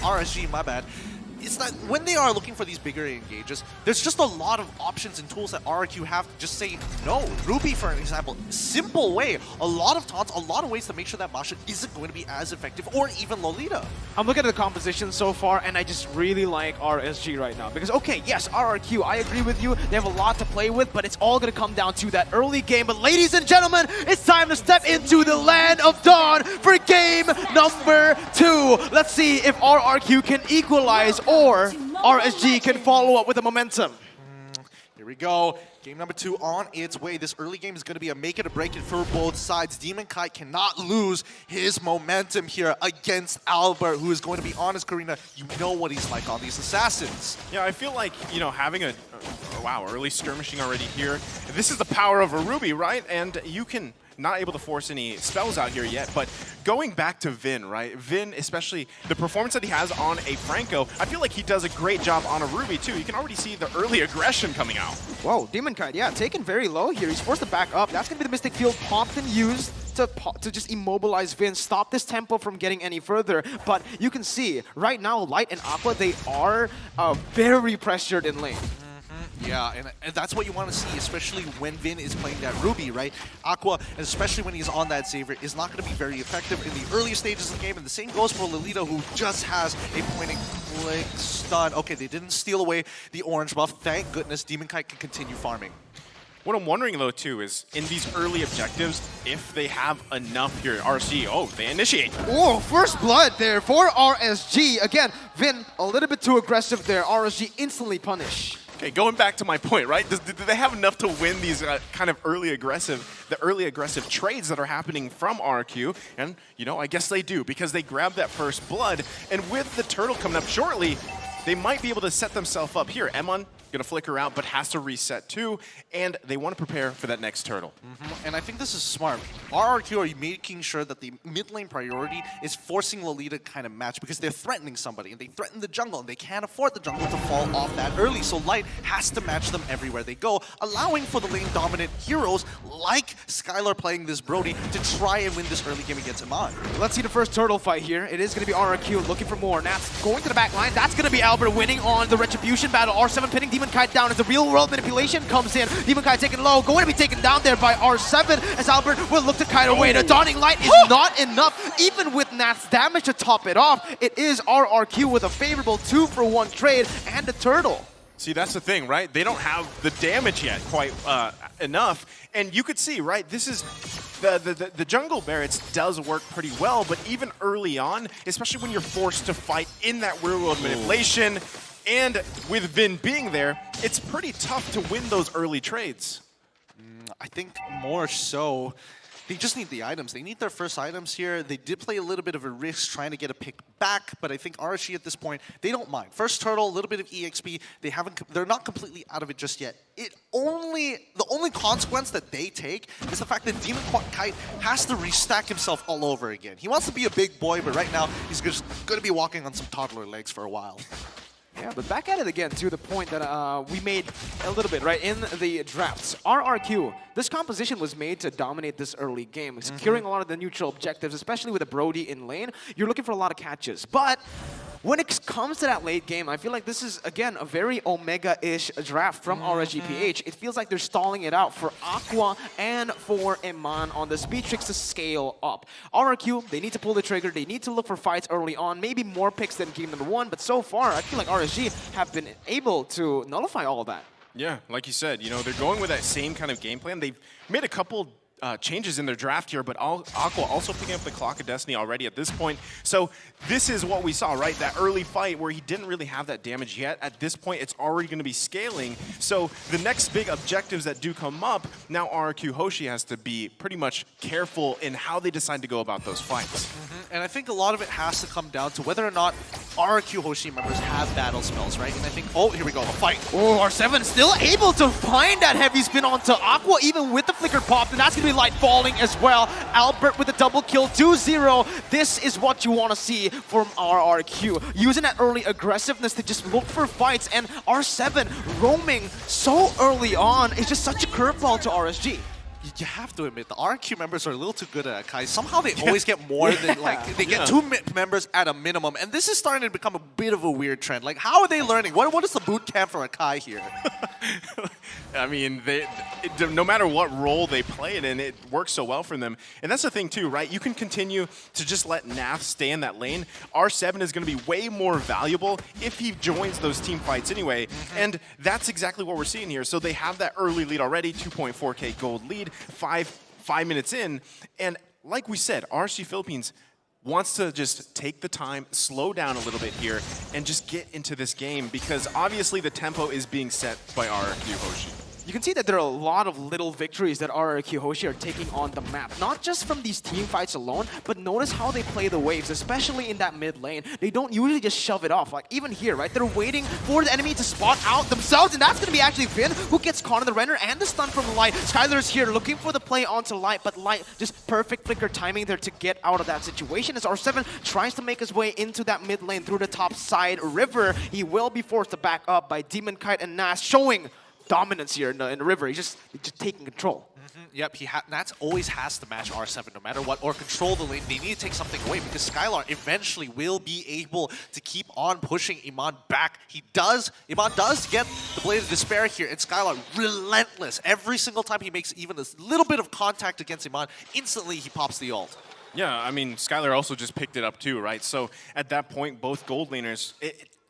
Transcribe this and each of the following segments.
RSG, my bad, is that when they are looking for these bigger engages, there's just a lot of options and tools that RRQ have to just say no. Ruby, for an example, simple way, a lot of taunts, a lot of ways to make sure that Masha isn't going to be as effective, or even Lolita. I'm looking at the composition so far, and I just really like RSG right now. Because, okay, yes, RRQ, I agree with you. They have a lot to play with, but it's all going to come down to that early game. But ladies and gentlemen, it's time to step into the land of Dawn for game number 2. Let's see if RRQ can equalize or RSG can follow up with the momentum. Here we go. Game number 2 on its way. This early game is going to be a make it or break it for both sides. Demon Kite cannot lose his momentum here against Albert, who is going to be on his Karina. You know what he's like on these assassins. Yeah, I feel like, you know, having wow, early skirmishing already here. This is the power of a Ruby, right? And you can not able to force any spells out here yet, but going back to Vin, right? Vin, especially the performance that he has on a Franco, I feel like he does a great job on a Ruby too. You can already see the early aggression coming out. Whoa, Demon Kite, yeah, taken very low here. He's forced to back up. That's going to be the Mystic Field popped and used to just immobilize Vin, stop this tempo from getting any further. But you can see, right now, Light and Aqua, they are very pressured in lane. Yeah, and that's what you want to see, especially when Vin is playing that Ruby, right? Aqua, and especially when he's on that Xavier, is not going to be very effective in the early stages of the game. And the same goes for Lolita, who just has a point-and-click stun. Okay, they didn't steal away the orange buff. Thank goodness Demon Kite can continue farming. What I'm wondering, though, too, is in these early objectives, if they have enough here, RSG, oh, they initiate. Oh, first blood there for RSG. Again, Vin, a little bit too aggressive there. RSG instantly punish. Okay, going back to my point, right? Do they have enough to win these kind of early aggressive trades that are happening from RRQ? And, you know, I guess they do, because they grab that first blood. And with the turtle coming up shortly, they might be able to set themselves up here. Emon gonna flicker out, but has to reset too, and they want to prepare for that next turtle. And I think this is smart. RRQ are making sure that the mid lane priority is forcing Lolita kind of match, because they're threatening somebody, and they threaten the jungle, and they can't afford the jungle to fall off that early, so Light has to match them everywhere they go, allowing for the lane dominant heroes like Skylar playing this Brody to try and win this early game against Iman. Let's see the first turtle fight here. It is going to be RRQ looking for more. Nats going to the back line. That's going to be Albert winning on the Retribution battle. R7 pinning Demon Kite down as the real world manipulation comes in. Demon Kite taken low, going to be taken down there by R7 as Albert will look to kite away. The Dawning Light is not enough, even with Nat's damage to top it off. It is RRQ with a favorable 2-for-1 trade and a turtle. See, that's the thing, right? They don't have the damage yet quite enough. And you could see, right, this is the jungle barracks does work pretty well, but even early on, especially when you're forced to fight in that real world manipulation, and with Vin being there, it's pretty tough to win those early trades. I think more so, they just need the items. They need their first items here. They did play a little bit of a risk trying to get a pick back, but I think RSG at this point, they don't mind. First turtle, a little bit of EXP. They're not completely out of it just yet. The only consequence that they take is the fact that Demon Kite has to restack himself all over again. He wants to be a big boy, but right now he's just going to be walking on some toddler legs for a while. Yeah, but back at it again to the point that we made a little bit, right, in the drafts. RRQ, this composition was made to dominate this early game, securing a lot of the neutral objectives, especially with a Brody in lane. You're looking for a lot of catches, but when it comes to that late game, I feel like this is, again, a very Omega-ish draft from RSG PH. It feels like they're stalling it out for Aqua and for Iman on the speed tricks to scale up. RRQ, they need to pull the trigger. They need to look for fights early on, maybe more picks than game number 1. But so far, I feel like RSG have been able to nullify all of that. Yeah, like you said, you know, they're going with that same kind of game plan. They've made a couple changes in their draft here, but Aqua also picking up the Clock of Destiny already at this point. So this is what we saw, right? That early fight where he didn't really have that damage yet. At this point, it's already going to be scaling. So the next big objectives that do come up, now RRQ Hoshi has to be pretty much careful in how they decide to go about those fights. And I think a lot of it has to come down to whether or not RRQ Hoshi members have battle spells, right? And I think, oh, here we go, a fight. Oh, R7 still able to find that heavy spin onto Aqua, even with the flicker pop, and that's going to be Light falling as well. Albert with a double kill, 2-0. This is what you want to see from RRQ. Using that early aggressiveness to just look for fights, and R7 roaming so early on is just such a curveball to RSG. You have to admit, the RRQ members are a little too good at Akai. Somehow they always get more than, like, they get 2 members at a minimum. And this is starting to become a bit of a weird trend. Like, how are they learning? What is the boot camp for Akai here? I mean, no matter what role they play it in, it works so well for them. And that's the thing, too, right? You can continue to just let Nath stay in that lane. R7 is going to be way more valuable if he joins those team fights anyway. And that's exactly what we're seeing here. So they have that early lead already, 2.4K gold lead, five minutes in. And like we said, RSG Philippines wants to just take the time, slow down a little bit here, and just get into this game because obviously the tempo is being set by RRQ Hoshi. You can see that there are a lot of little victories that RRQ Hoshi are taking on the map. Not just from these team fights alone, but notice how they play the waves, especially in that mid lane. They don't usually just shove it off. Like even here, right? They're waiting for the enemy to spot out themselves, and that's going to be actually Vin, who gets caught in the render and the stun from Light. Skylar is here looking for the play onto Light, but Light just perfect flicker timing there to get out of that situation. As R7 tries to make his way into that mid lane through the top side river, he will be forced to back up by Demon Kite and Nas, showing dominance here in the river. He's just taking control. Yep, Nats always has to match R7 no matter what, or control the lane. They need to take something away because Skylar eventually will be able to keep on pushing Iman back. Iman does get the Blade of Despair here, and Skylar relentless. Every single time he makes even a little bit of contact against Iman, instantly he pops the ult. Yeah, I mean, Skylar also just picked it up too, right? So at that point, both gold laners,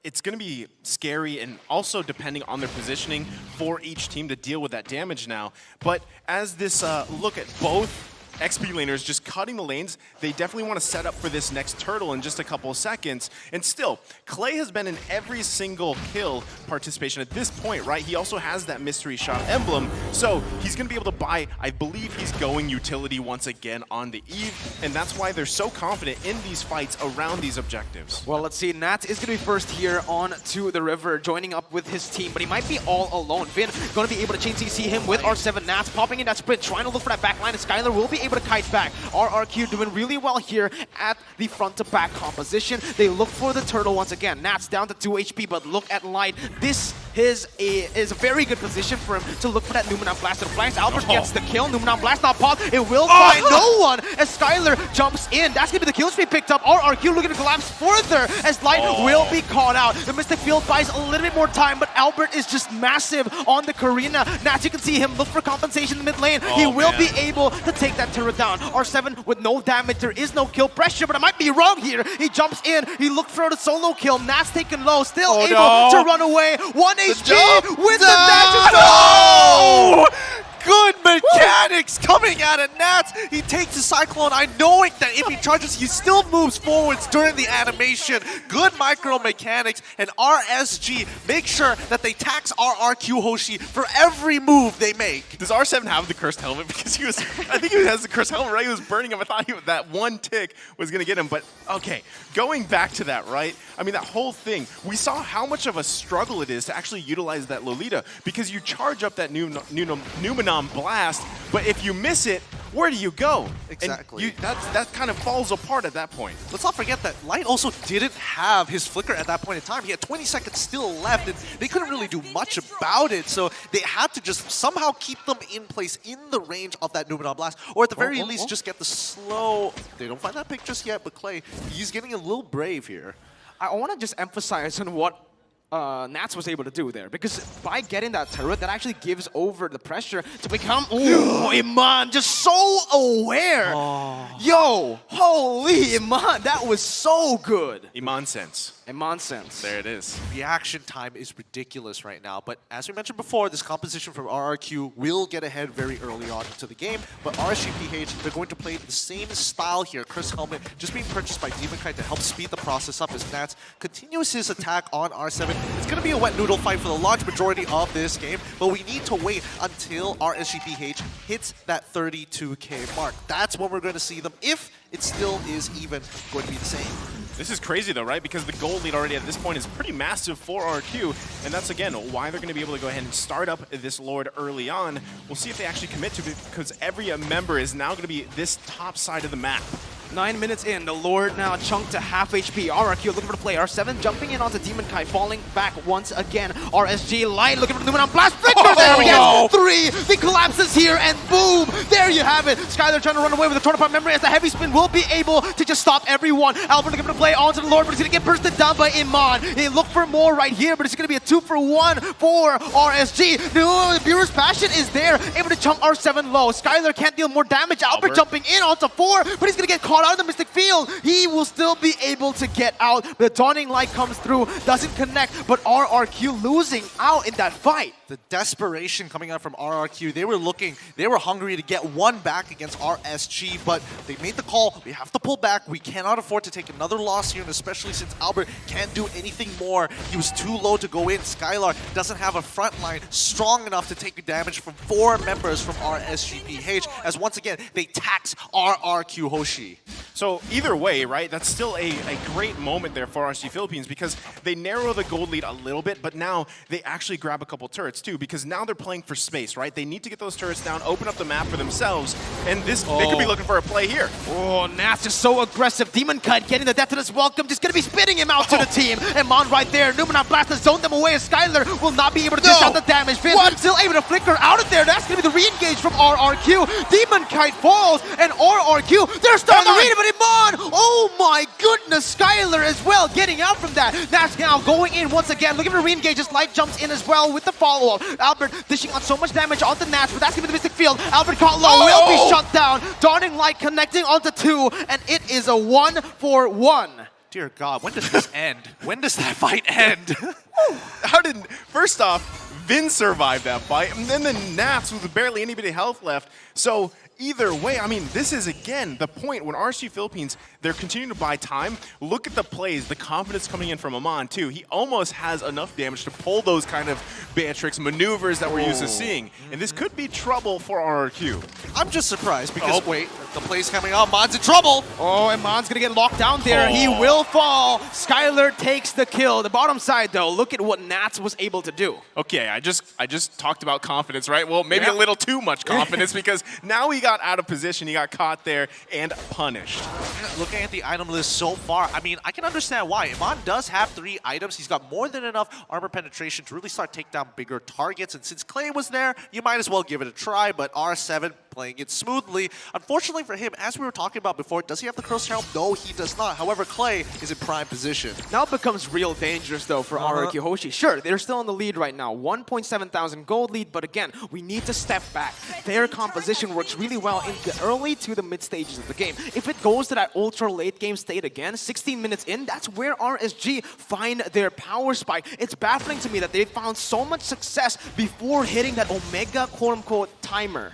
it's going to be scary and also depending on their positioning for each team to deal with that damage now. But as this look at both XP laners just cutting the lanes, they definitely want to set up for this next turtle in just a couple of seconds. And still, Clay has been in every single kill participation at this point, right? He also has that mystery shot emblem, so he's going to be able to buy, I believe he's going utility once again on the Eve, and that's why they're so confident in these fights around these objectives. Well, let's see. Nat is going to be first here on to the river, joining up with his team, but he might be all alone. Vin going to be able to chain CC him with R7. Nats popping in that sprint, trying to look for that backline, and Skylar will be able to kite back. RRQ doing really well here at the front to back composition. They look for the turtle once again. Nats down to 2 HP, but look at Light. This is a very good position for him to look for that Numenon Blast. And Flanks Albert gets the kill. Numenon Blast not pop. It will find no one as Skylar jumps in. That's going to be the kill streak picked up. RRQ looking to collapse further as Light will be caught out. The Mystic Field buys a little bit more time, but Albert is just massive on the Karina. Nats, you can see him look for compensation in the mid lane. He will be able to take that turret down. R7 with no damage. There is no kill pressure, but I might be wrong here. He jumps in. He looked for the solo kill. Nats taken low. Still able to run away. 1 HP with the dash. No! Good mechanics coming out of Nats. He takes the Cyclone. I know that if he charges, he still moves forwards during the animation. Good micro mechanics, and RSG make sure that they tax RRQ Hoshi for every move they make. Does R7 have the cursed helmet? Because I think he has the cursed helmet, right? He was burning him. I thought that one tick was going to get him. But okay, going back to that, right? I mean, that whole thing, we saw how much of a struggle it is to actually utilize that Lolita because you charge up that Numenon Blast, but if you miss it, where do you go? Exactly. That kind of falls apart at that point. Let's not forget that Light also didn't have his flicker at that point in time. He had 20 seconds still left, and they couldn't really do much about it, so they had to just somehow keep them in place in the range of that Numenon Blast, or at the very least just get the slow... They don't find that pick just yet, but Clay, he's getting a little brave here. I want to just emphasize on what Nats was able to do there, because by getting that turret, that actually gives over the pressure to become, oh, Iman, just so aware. Yo, holy Iman, that was so good. Iman sense. Iman sense. There it is. Reaction time is ridiculous right now, but as we mentioned before, this composition from RRQ will get ahead very early on into the game, but RSG PH, they're going to play the same style here. Chris Helmet just being purchased by Demon Kite to help speed the process up as Nats continues his attack on R7. It's going to be a wet noodle fight for the large majority of this game, but we need to wait until RSG PH hits that 32K mark. That's when we're going to see them, if it still is even going to be the same. This is crazy though, right? Because the goal lead already at this point is pretty massive for RQ, and that's again why they're going to be able to go ahead and start up this Lord early on. We'll see if they actually commit to it, because every member is now going to be this top side of the map. 9 minutes in, the Lord now chunked to half HP. RRQ looking for the play. R7 jumping in onto Demon Kai, falling back once again. RSG Light looking for the Numenor Blast. Flickers there again. 3. The collapses here, and boom! There you have it. Skylar trying to run away with the Tornapart memory as the heavy spin will be able to just stop everyone. Albert looking for the play onto the Lord, but he's going to get bursted down by Iman. He looked for more right here, but it's going to be a 2-for-1 for RSG. No, the Bureau's Passion is there, able to chunk R7 low. Skylar can't deal more damage. Albert jumping in onto 4, but he's going to get caught out of the Mystic Field. He will still be able to get out. The Dawning Light comes through, doesn't connect, but RRQ losing out in that fight. The desperation coming out from RRQ, they were hungry to get one back against RSG, but they made the call. We have to pull back. We cannot afford to take another loss here, and especially since Albert can't do anything more. He was too low to go in. Skylar doesn't have a front line strong enough to take damage from 4 members from RSG PH, as once again, they tax RRQ Hoshi. So either way, right, that's still a great moment there for RSG Philippines because they narrow the gold lead a little bit, but now they actually grab a couple turrets too because now they're playing for space, right? They need to get those turrets down, open up the map for themselves, and they could be looking for a play here. Oh, Nats just so aggressive. Demon Kite getting the death to this welcome, just going to be spitting him out to the team. And Mon right there, Numenor Blast has zoned them away as Skylar will not be able to dish out the damage. Finn still able to flicker out of there. That's going to be the re-engage from RRQ. Demon Kite falls, and RRQ, they're starting to read it, but Iman, oh my goodness, Skylar as well getting out from that. Nats now going in once again, looking for re-engage as Light jumps in as well with the follow-up. Albert dishing on so much damage onto Nats, but that's going to be the Mystic Field. Albert caught low, will be shut down. Dawning Light connecting onto 2, and it is a 1-for-1. Dear God, when does this end? When does that fight end? First off, Vin survived that fight, and then the Nats with barely anybody health left. So either way, I mean, this is, again, the point when RSG Philippines, they're continuing to buy time. Look at the plays, the confidence coming in from Aman, too. He almost has enough damage to pull those kind of Beatrix maneuvers that we're used to seeing. And this could be trouble for RRQ. I'm just surprised because, wait, the play's coming out. Mon's in trouble. Oh, and Mon's going to get locked down there. He will fall. Skylar takes the kill. The bottom side, though, look at what Nats was able to do. Okay, I just talked about confidence, right? Well, maybe a little too much confidence because now he got out of position. He got caught there and punished. Looking at the item list so far, I mean, I can understand why. Iman does have 3 items. He's got more than enough armor penetration to really start take down bigger targets. And since Clay was there, you might as well give it a try. But R7 playing it smoothly. Unfortunately for him, as we were talking about before, does he have the cross helm? No, he does not. However, Clay is in prime position. Now it becomes real dangerous, though, for RRQ Hoshi. Sure, they're still in the lead right now. 1.7 thousand gold lead, but again, we need to step back. Their composition works really well in the early to the mid stages of the game. If it goes to that ultra late game state again, 16 minutes in, that's where RSG find their power spike. It's baffling to me that they found so much success before hitting that Omega quote-unquote timer.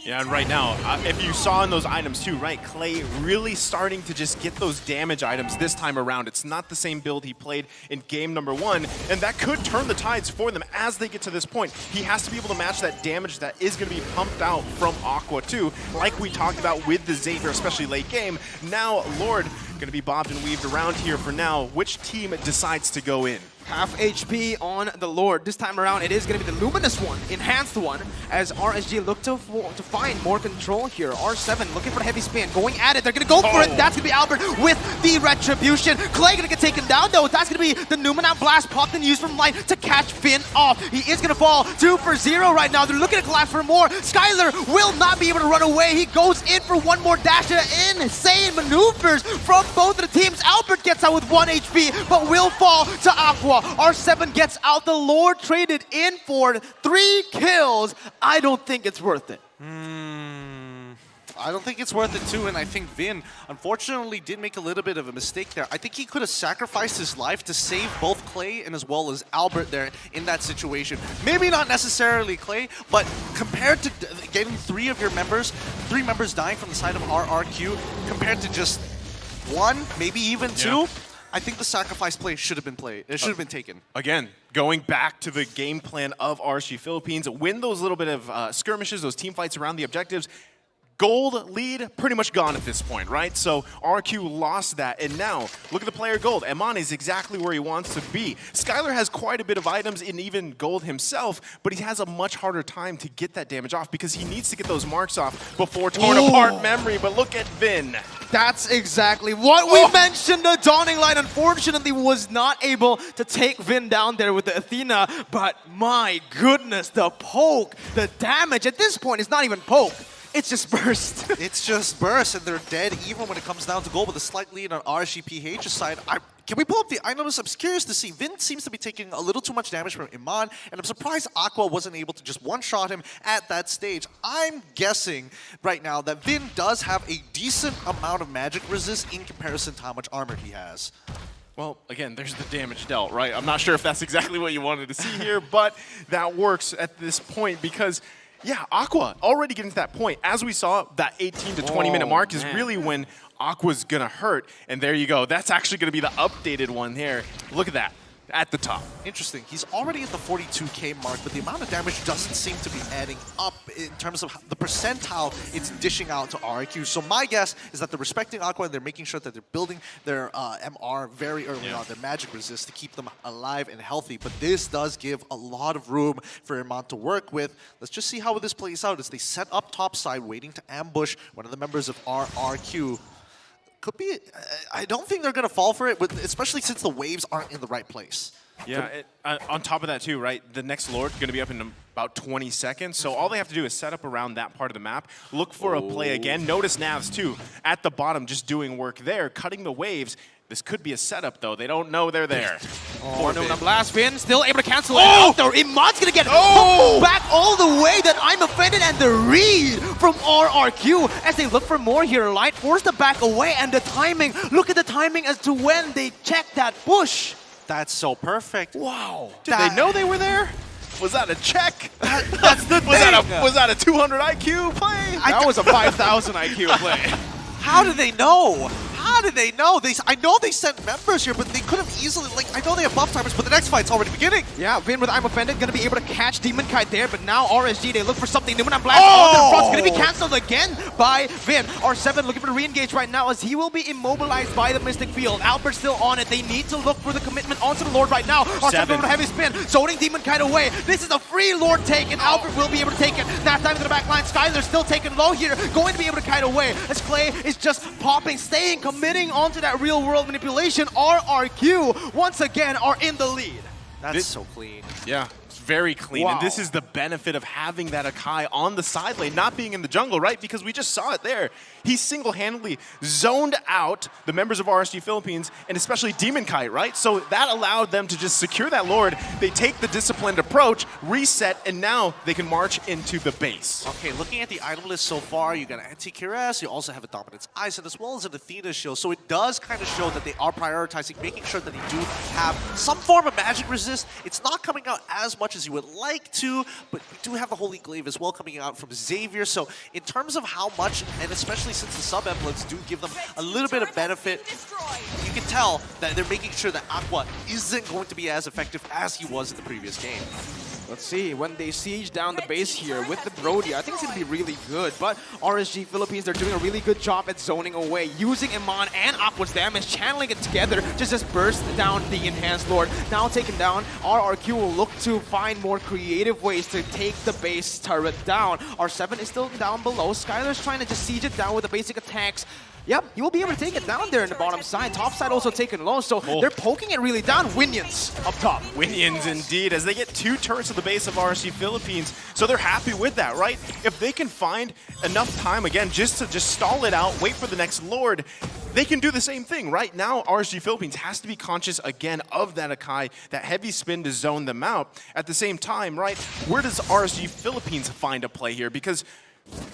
Yeah, and right now, if you saw in those items too, right, Clay really starting to just get those damage items this time around. It's not the same build he played in game number 1, and that could turn the tides for them as they get to this point. He has to be able to match that damage that is going to be pumped out from Aqua too, like we talked about with the Xavier, especially late game. Now, Lord going to be bobbed and weaved around here for now. Which team decides to go in? Half HP on the Lord. This time around, it is going to be the Luminous one, enhanced one, as RSG look to find more control here. R7 looking for the heavy spin, going at it. They're going to go for it. That's going to be Albert with the Retribution. Clay going to get taken down, though. That's going to be the Numenor Blast popped and used from Light to catch Finn off. He is going to fall 2 for 0 right now. They're looking to collapse for more. Skylar will not be able to run away. He goes in for one more dash. Insane maneuvers from both of the teams. Albert gets out with 1 HP, but will fall to Aqua. R7 gets out. The Lord traded in for 3 kills. I don't think it's worth it. I don't think it's worth it too, and I think Vin, unfortunately, did make a little bit of a mistake there. I think he could have sacrificed his life to save both Clay and as well as Albert there in that situation. Maybe not necessarily Clay, but compared to getting 3 members dying from the side of RRQ, compared to just 1, maybe even 2, I think the sacrifice play should have been played. It should have been taken. Again, going back to the game plan of RSG Philippines, win those little bit of skirmishes, those team fights around the objectives, Gold lead pretty much gone at this point, right? So RRQ lost that, and now look at the player Gold. Eman is exactly where he wants to be. Skylar has quite a bit of items in even Gold himself, but he has a much harder time to get that damage off because he needs to get those marks off before torn apart memory. But look at Vin. That's exactly what we mentioned. The Dawning Light, unfortunately, was not able to take Vin down there with the Athena, but my goodness, the poke, the damage at this point is not even poke. It's just burst. It's just burst, and they're dead even when it comes down to gold with a slight lead on RSG PH's side. Can we pull up the items? I'm curious to see. Vin seems to be taking a little too much damage from Iman, and I'm surprised Aqua wasn't able to just one-shot him at that stage. I'm guessing right now that Vin does have a decent amount of magic resist in comparison to how much armor he has. Well, again, there's the damage dealt, right? I'm not sure if that's exactly what you wanted to see here, but that works at this point because yeah, Aqua already getting to that point. As we saw, that 18 to 20 minute mark is really when Aqua's gonna hurt. And there you go. That's actually gonna be the updated one here. Look at that. At the top. Interesting. He's already at the 42k mark, but the amount of damage doesn't seem to be adding up in terms of the percentile it's dishing out to RRQ. So my guess is that they're respecting Aqua and they're making sure that they're building their MR very early on, their magic resist to keep them alive and healthy. But this does give a lot of room for Iman to work with. Let's just see how this plays out as they set up topside, waiting to ambush one of the members of RRQ. Could be. I don't think they're going to fall for it, especially since the waves aren't in the right place. Yeah, on top of that too, right? The next Lord going to be up in about 20 seconds. So all they have to do is set up around that part of the map, look for a play again. Notice Navs too, at the bottom, just doing work there, cutting the waves. This could be a setup, though. They don't know they're there. Oh, no, blast Vin still able to cancel it out there. Iman's gonna get back all the way. That I'm offended, and the read from RRQ as they look for more here. Light forced to back away, and the timing. Look at the timing as to when they check that bush. That's so perfect. Wow. Did they know they were there? Was that a check? That's the thing. Was that a 200 IQ play? That was a 5,000 IQ play. How did they know? How did they know? I know they sent members here, but they could have easily, I know they have buff timers, but the next fight's already beginning. Yeah, Vin with I'm Offended gonna be able to catch Demon Kite there, but now RSG, they look for something new. And Blast onto the front's gonna be cancelled again by Vin. R7 looking for the re-engage right now as he will be immobilized by the Mystic Field. Albert's still on it. They need to look for the commitment onto the Lord right now. R7 with a heavy spin, zoning Demon Kite away. This is a free Lord take, and Albert will be able to take it. That time to the back line. Skylar's still taking low here, going to be able to kite away as Clay is just popping, staying, committing onto that real-world manipulation. RRQ, once again, are in the lead. That's so clean. Yeah, it's very clean. Wow. And this is the benefit of having that Akai on the side lane, not being in the jungle, right? Because we just saw it there. He single-handedly zoned out the members of RSG Philippines, and especially Demon Kite, right? So that allowed them to just secure that Lord. They take the disciplined approach, reset, and now they can march into the base. Okay, looking at the item list so far, you got an Anti-Cuirass, you also have a Dominance Eyes, and as well as an Athena Shield. So it does kind of show that they are prioritizing, making sure that they do have some form of magic resist. It's not coming out as much as you would like to, but we do have the Holy Glaive as well coming out from Xavier. So in terms of how much, and especially since the sub-emblems do give them a little bit of benefit, you can tell that they're making sure that Aqua isn't going to be as effective as he was in the previous game. Let's see, when they siege down the base here with the Brody, I think it's going to be really good. But RSG Philippines, they're doing a really good job at zoning away, using Iman and Aqua's damage, channeling it together to just burst down the Enhanced Lord. Now taken down, RRQ will look to find more creative ways to take the base turret down. R7 is still down below. Skylar's trying to just siege it down with the basic attacks. Yep, he will be able to take it down there in the bottom side. Top side also taken low, so they're poking it really down. Winions up top. Winions indeed, as they get 2 turrets at the base of RSG Philippines. So they're happy with that, right? If they can find enough time, again, just to stall it out, wait for the next Lord, they can do the same thing. Right now, RSG Philippines has to be conscious again of that Akai, that heavy spin to zone them out. At the same time, right, where does RSG Philippines find a play here? Because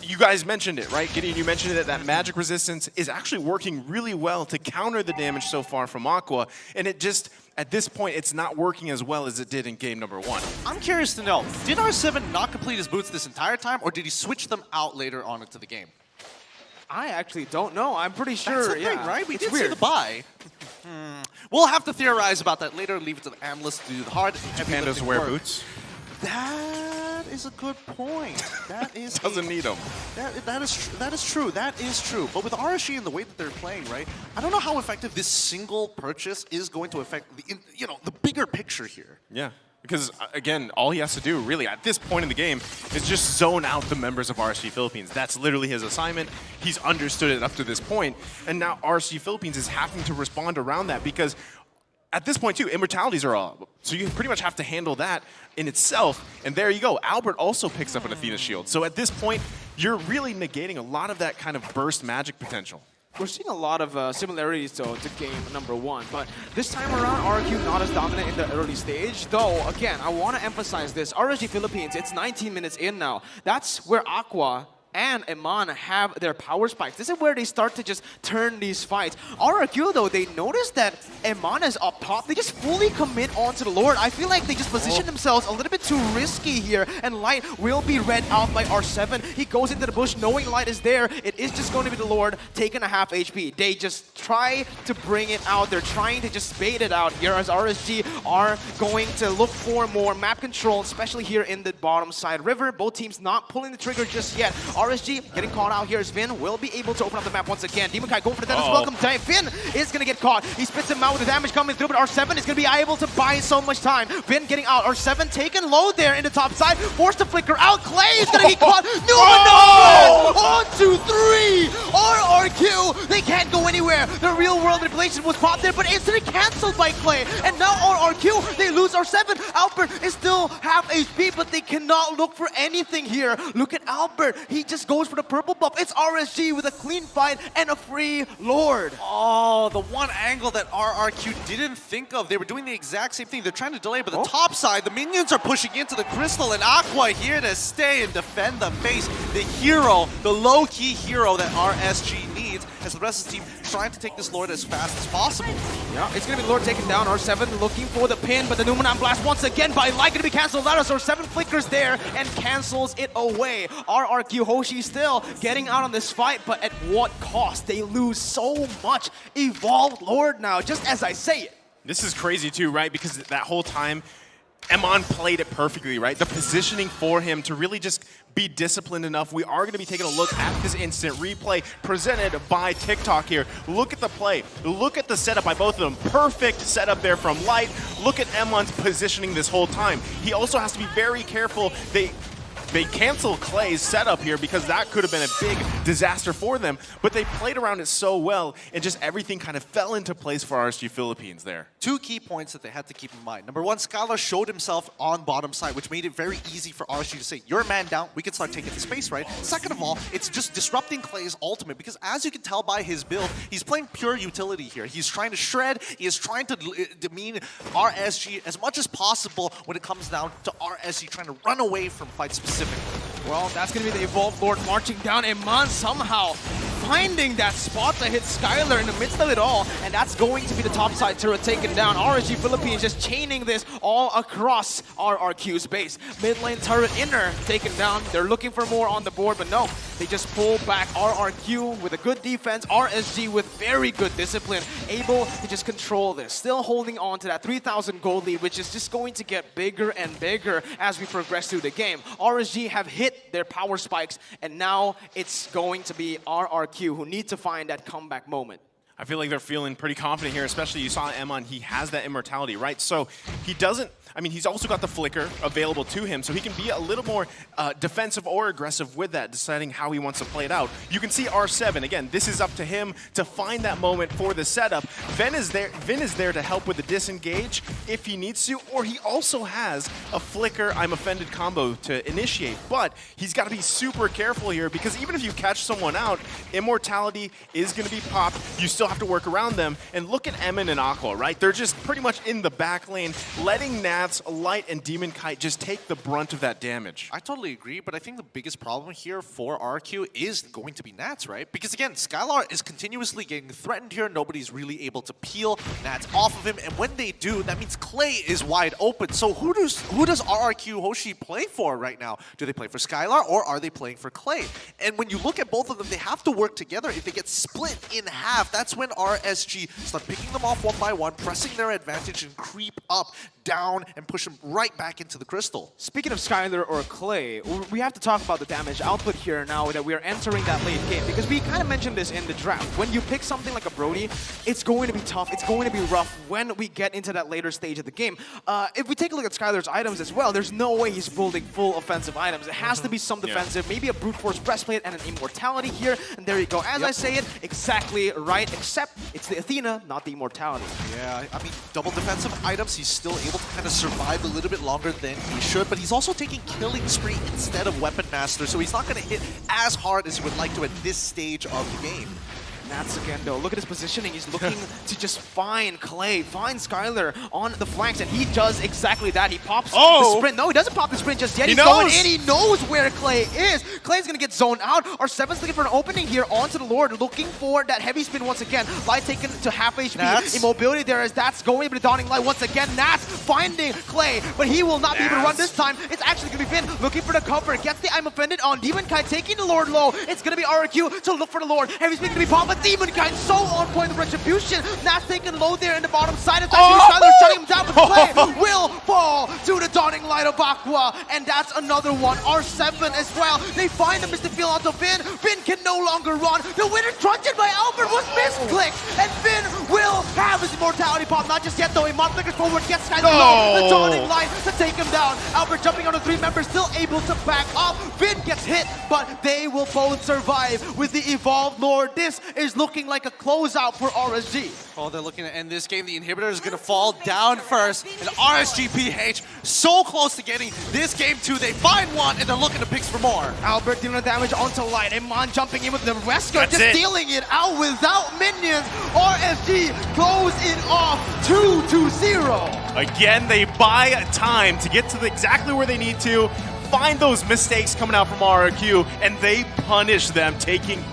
you guys mentioned it, right? Gideon, you mentioned it, that magic resistance is actually working really well to counter the damage so far from Aqua, and it just, at this point, it's not working as well as it did in game number 1. I'm curious to know, did R7 not complete his boots this entire time, or did he switch them out later on into the game? I actually don't know. I'm pretty sure, That's the thing, right? We it's did weird. see the buy. We'll have to theorize about that later, leave it to the analysts to do the hard. Pandas wear boots? That That is a good point. That is Doesn't need him. That is true. That is true. But with RSG and the way that they're playing, right? I don't know how effective this single purchase is going to affect the bigger picture here. Yeah. Because, again, all he has to do, really, at this point in the game, is just zone out the members of RSG Philippines. That's literally his assignment. He's understood it up to this point, and now RSG Philippines is having to respond around that because at this point, too, immortalities are up. So you pretty much have to handle that in itself, and there you go. Albert also picks up an Athena shield. So at this point, you're really negating a lot of that kind of burst magic potential. We're seeing a lot of similarities to game number 1, but this time around, RRQ not as dominant in the early stage. Though, again, I want to emphasize this. RSG Philippines, it's 19 minutes in now. That's where Aqua and Eman have their power spikes. This is where they start to just turn these fights. RRQ, though, they notice that Eman is up top. They just fully commit onto the Lord. I feel like they just position themselves a little bit too risky here, and Light will be read out by R7. He goes into the bush knowing Light is there. It is just going to be the Lord taking a half HP. They just try to bring it out. They're trying to just bait it out here as RSG are going to look for more map control, especially here in the bottom side river. Both teams not pulling the trigger just yet. RSG getting caught out here as Vin will be able to open up the map once again. Demon Kai going for the death as welcome time. Vin is going to get caught. He spits him out with the damage coming through, but R7 is going to be able to buy so much time. Vin getting out. R7 taken low there in the top side. Forced to flicker out. Clay is going to get caught. No! 1, 2, 3! RRQ! They can't go anywhere. The real world manipulation was popped there, but instantly cancelled by Clay. And now RRQ, they lose R7. Albert is still half HP, but they cannot look for anything here. Look at Albert. He just goes for the purple buff. It's RSG with a clean fight and a free Lord. Oh, the one angle that RRQ didn't think of. They were doing the exact same thing. They're trying to delay, but the top side, the minions are pushing into the crystal, and Aqua here to stay and defend the base. The hero, the low-key hero that RSG needs, as the rest of the team trying to take this Lord as fast as possible. Yeah, it's going to be Lord taken down. R7 looking for the pin, but the Numenon Blast once again by Light going to be cancelled out as R7 flickers there and cancels it away. RRQ Hoshi still getting out on this fight, but at what cost? They lose so much. Evolved Lord now, just as I say it. This is crazy too, right? Because that whole time, Emon played it perfectly, right? The positioning for him to really just be disciplined enough. We are going to be taking a look at this instant replay presented by TikTok here. Look at the play. Look at the setup by both of them. Perfect setup there from Light. Look at Emon's positioning this whole time. He also has to be very careful. They cancel Clay's setup here because that could have been a big disaster for them, but they played around it so well and just everything kind of fell into place for RSG Philippines there. 2 key points that they had to keep in mind. Number 1, Skylar showed himself on bottom side, which made it very easy for RSG to say, you're a man down, we can start taking the space, right? Second of all, it's just disrupting Clay's ultimate because as you can tell by his build, he's playing pure utility here. He's trying to shred, he is trying to demean RSG as much as possible when it comes down to RSG trying to run away from fights specifically. Well, that's going to be the Evolved Lord marching down. Eman somehow finding that spot to hit Skylar in the midst of it all, and that's going to be the topside turret taken down. RSG Philippines just chaining this all across RRQ's base. Mid lane turret inner taken down. They're looking for more on the board, but no. They just pull back. RRQ with a good defense. RSG with very good discipline, able to just control this. Still holding on to that 3,000 gold lead, which is just going to get bigger and bigger as we progress through the game. RSG have hit their power spikes, and now it's going to be RRQ who need to find that comeback moment. I feel like they're feeling pretty confident here, especially you saw Emon, he has that immortality, right? So he doesn't, I mean, he's also got the flicker available to him, so he can be a little more defensive or aggressive with that, deciding how he wants to play it out. You can see R7, again, this is up to him to find that moment for the setup. Vin is there to help with the disengage if he needs to, or he also has a flicker, I'm offended combo to initiate, but he's got to be super careful here because even if you catch someone out, immortality is going to be popped. You still have to work around them, and look at Emin and Aqua, right? They're just pretty much in the back lane, letting Nats, Light, and Demon Kite just take the brunt of that damage. I totally agree, but I think the biggest problem here for RQ is going to be Nats, right? Because again, Skylar is continuously getting threatened here. Nobody's really able to peel Nats off of him, and when they do, that means Clay is wide open. So who does RRQ Hoshi play for right now? Do they play for Skylar, or are they playing for Clay? And when you look at both of them, they have to work together. If they get split in half, that's when RSG start picking them off one by one, pressing their advantage and creep up down and push him right back into the crystal. Speaking of Skylar or Clay, we have to talk about the damage output here now that we are entering that late game, because we kind of mentioned this in the draft. When you pick something like a Brody, it's going to be tough, it's going to be rough when we get into that later stage of the game. If we take a look at Skylar's items as well, there's no way he's building full offensive items. It has to be some defensive, maybe a brute force breastplate and an immortality here, and there you go. As I say it, exactly right, except it's the Athena, not the immortality. Yeah, I mean, double defensive items, he's still able to kind of survive a little bit longer than he should, but he's also taking Killing Spree instead of Weapon Master, so he's not going to hit as hard as he would like to at this stage of the game. Nats again, though. Look at his positioning. He's looking to just find Clay, find Skylar on the flanks, and he does exactly that. He pops the sprint. No, he doesn't pop the sprint just yet. He's going in. He knows where Clay is. Clay's going to get zoned out. R7's looking for an opening here onto the Lord, looking for that heavy spin once again. Light taken to half HP. Nats. Immobility there as that's going to the Dawning Light once again. Nats finding Clay, but he will not be able to run this time. It's actually going to be Finn looking for the cover. Gets the I'm Offended on Demon Kai, taking the Lord low. It's going to be RRQ to look for the Lord. Heavy spin going to be popped, but Demon Kai so on point of retribution. Nats taking low there in the bottom side. It's actually Skylar shutting him down, but Clay will fall to the Dawning Light of Aqua, and that's another one. R7 as well. They find the Mr. Feel onto Finn. Finn can no longer run. The winner truncheon by Albert was misclicked, and Finn will have his immortality pop. Not just yet though. He flickers forward, gets Skylar low. The Dawning Light to take him down. Albert jumping on the 3 members, still able to back up. Finn gets hit, but they will both survive with the Evolved Lord. This is looking like a closeout for RSG. Oh, they're looking to end this game. The inhibitor is going to fall down first. And RSG PH so close to getting this game too. They find one and they're looking to picks for more. Albert dealing the damage onto Light. Amon jumping in with the Rescue, just dealing it out without minions. RSG close it off 2-0. Again, they buy time to get to exactly where they need to, find those mistakes coming out from RRQ, and they punish them, taking